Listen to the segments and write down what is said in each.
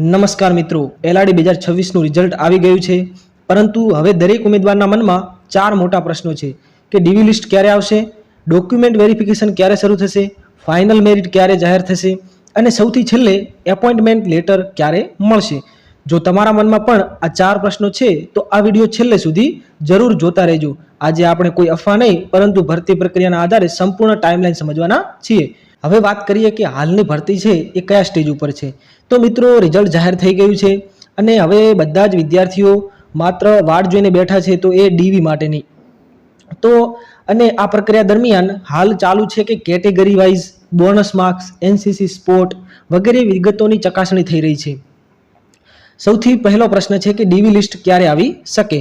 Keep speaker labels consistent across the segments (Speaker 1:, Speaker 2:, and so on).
Speaker 1: નમસ્કાર મિત્રો, LRD 2026નું result આવી ગયું છે, પરંતુ હવે દરેક ઉમેદવારના મનમાં ચાર મોટા પ્રશ્નો છે કે ડીવી લિસ્ટ ક્યારે આવશે, ડોક્યુમેન્ટ વેરિફિકેશન ક્યારે શરૂ થશે, ફાઇનલ મેરિટ ક્યારે જાહેર થશે અને સૌથી છેલ્લે એપોઇન્ટમેન્ટ લેટર ક્યારે મળશે. જો તમારા મનમાં પણ આ ચાર પ્રશ્નો છે તો આ વિડીયો છેલ્લે સુધી જરૂર જોતા રહેજો. આજે આપણે કોઈ અફવા નહીં પરંતુ ભરતી પ્રક્રિયાના આધારે સંપૂર્ણ ટાઈમલાઈન સમજવાના છીએ. હવે વાત કરીએ કે હાલની ભરતી છે એ કયા સ્ટેજ ઉપર છે. તો મિત્રો, રિઝલ્ટ જાહેર થઈ ગયું છે અને હવે બધા જ વિદ્યાર્થીઓ માત્ર વાટ જોઈને બેઠા છે, તો એ ડીવી માટેની. તો અને આ પ્રક્રિયા દરમિયાન હાલ ચાલુ છે કે category wise bonus marks, NCC sport વગેરે વિગતોની ચકાસણી થઈ રહી છે. સૌથી પહેલો પ્રશ્ન છે કે ડીવી લિસ્ટ ક્યારે આવી શકે.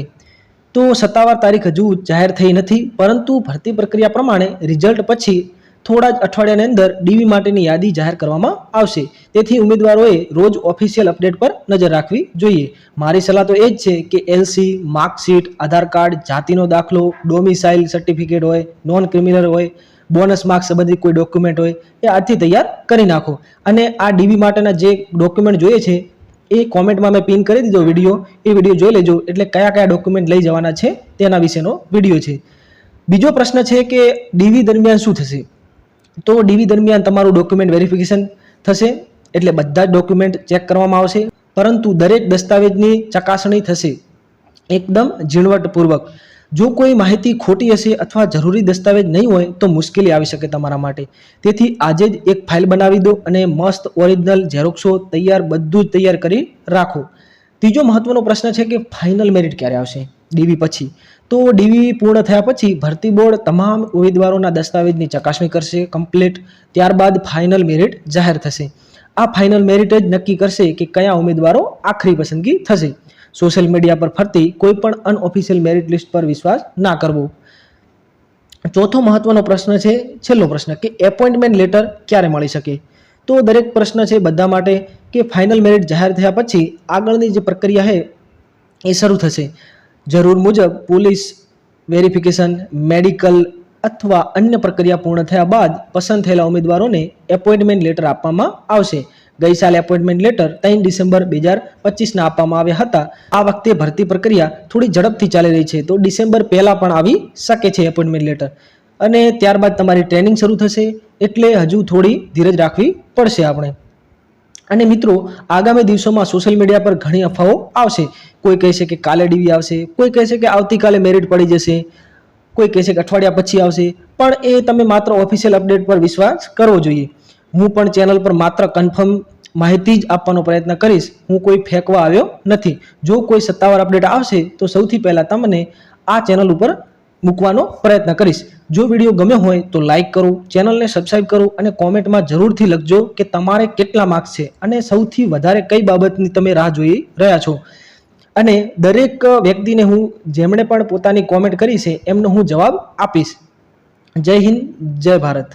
Speaker 1: તો સત્તાવાર તારીખ હજુ જાહેર થઈ નથી, પરંતુ ભરતી પ્રક્રિયા પ્રમાણે રિઝલ્ટ પછી થોડા જ અઠવાડિયાની અંદર ડીવી માટેની યાદી જાહેર કરવામાં આવશે. તેથી ઉમેદવારોએ રોજ ઓફિશિયલ અપડેટ પર નજર રાખવી જોઈએ. મારી સલાહ તો એ જ છે કે એલસી, માર્કશીટ, આધાર કાર્ડ, જાતિનો દાખલો, ડોમિસાઇલ સર્ટિફિકેટ હોય, નોન ક્રિમિનલ હોય, બોનસ માર્ક્સ સંબંધિત કોઈ ડોક્યુમેન્ટ હોય એ આજથી તૈયાર કરી નાખો. અને આ ડીવી માટેના જે ડોક્યુમેન્ટ જોઈએ છે એ કોમેન્ટમાં મેં પિન કરી દીધો વિડીયો, એ વિડીયો જોઈ લેજો. એટલે કયા કયા ડોક્યુમેન્ટ લઈ જવાના છે તેના વિશેનો વિડીયો છે. બીજો પ્રશ્ન છે કે ડીવી દરમિયાન શું થશે. તો ડીવી દરમિયાન તમારું ડોક્યુમેન્ટ વેરિફિકેશન થશે, એટલે બધા જ ડોક્યુમેન્ટ ચેક કરવામાં આવશે, પરંતુ દરેક દસ્તાવેજની ચકાસણી થશે એકદમ ઝીણવટપૂર્વક. જો કોઈ માહિતી ખોટી હશે અથવા જરૂરી દસ્તાવેજ નહીં હોય તો મુશ્કેલી આવી શકે તમારા માટે. તેથી આજે જ એક ફાઇલ બનાવી દો અને મસ્ત ઓરિજિનલ ઝેરોક્સો તૈયાર બધું જ તૈયાર કરી રાખો. ત્રીજો મહત્વનો પ્રશ્ન છે કે ફાઇનલ મેરિટ ક્યારે આવશે ડીવી પછી. તો ડીવી પૂર્ણ થયા પછી ભરતી બોર્ડ તમામ ઉમેદવારોના દસ્તાવેજની ચકાસણી કરશે કમ્પ્લીટ. ત્યારબાદ ફાઇનલ મેરિટ જાહેર થશે. આ ફાઇનલ મેરિટ જ નક્કી કરશે કે કયા ઉમેદવારો આખરી પસંદગી થશે. સોશિયલ મીડિયા પર ફરતી કોઈ પણ અનઓફિશિયલ મેરિટ લિસ્ટ પર વિશ્વાસ ના કરવો. ચોથો મહત્વનો પ્રશ્ન છે, છેલ્લો પ્રશ્ન, કે એપોઇન્ટમેન્ટ લેટર ક્યારે મળી શકે. તો દરેક પ્રશ્ન છે બધા માટે કે ફાઇનલ મેરિટ જાહેર થયા પછી આગળની જે પ્રક્રિયા છે એ શરૂ થશે. જરૂર મુજબ પોલીસ વેરિફિકેશન, મેડિકલ અથવા અન્ય પ્રક્રિયા પૂર્ણ થયા બાદ પસંદ થયેલા ઉમેદવારોને એપોઇન્ટમેન્ટ લેટર આપવામાં આવશે. ગઈ સાલ એપોઇન્ટમેન્ટ લેટર 3 ડિસેમ્બર 2025ના આપવામાં આવ્યા હતા. આ વખતે ભરતી પ્રક્રિયા થોડી ઝડપથી ચાલી રહી છે, તો ડિસેમ્બર પહેલાં પણ આવી શકે છે એપોઇન્ટમેન્ટ લેટર. અને ત્યારબાદ તમારી ટ્રેનિંગ શરૂ થશે, એટલે હજુ થોડી ધીરજ રાખવી પડશે આપણે. અને મિત્રો, આગામી દિવસોમાં સોશિયલ મીડિયા પર ઘણી અફવાઓ આવશે. કોઈ કહેશે કે કાલે ડીવી આવશે, કોઈ કહેશે કે આવતીકાલે મેરિટ પડી જશે, કોઈ કહેશે કે અઠવાડિયા પછી આવશે. પણ એ તમે માત્ર ઓફિશિયલ અપડેટ પર વિશ્વાસ કરવો જોઈએ. હું પણ ચેનલ પર માત્ર કન્ફર્મ માહિતી જ આપવાનો પ્રયત્ન કરીશ. હું કોઈ ફેંકવા આવ્યો નથી. જો કોઈ સત્તાવાર અપડેટ આવશે તો સૌથી પહેલાં તમને આ ચેનલ ઉપર મૂકવાનો પ્રયત્ન કરીશ. જો વિડીયો ગમ્યો હોય તો લાઇક કરો, ચેનલને સબસ્ક્રાઇબ કરો અને કોમેન્ટમાં જરૂરથી લખજો કે તમારે કેટલા માર્ક્સ છે અને સૌથી વધારે કઈ બાબતની તમે રાહ જોઈ રહ્યા છો. અને દરેક વ્યક્તિને હું જેમણે પણ પોતાની કોમેન્ટ કરી છે એમનો હું જવાબ આપીશ. જય હિન્દ, જય ભારત.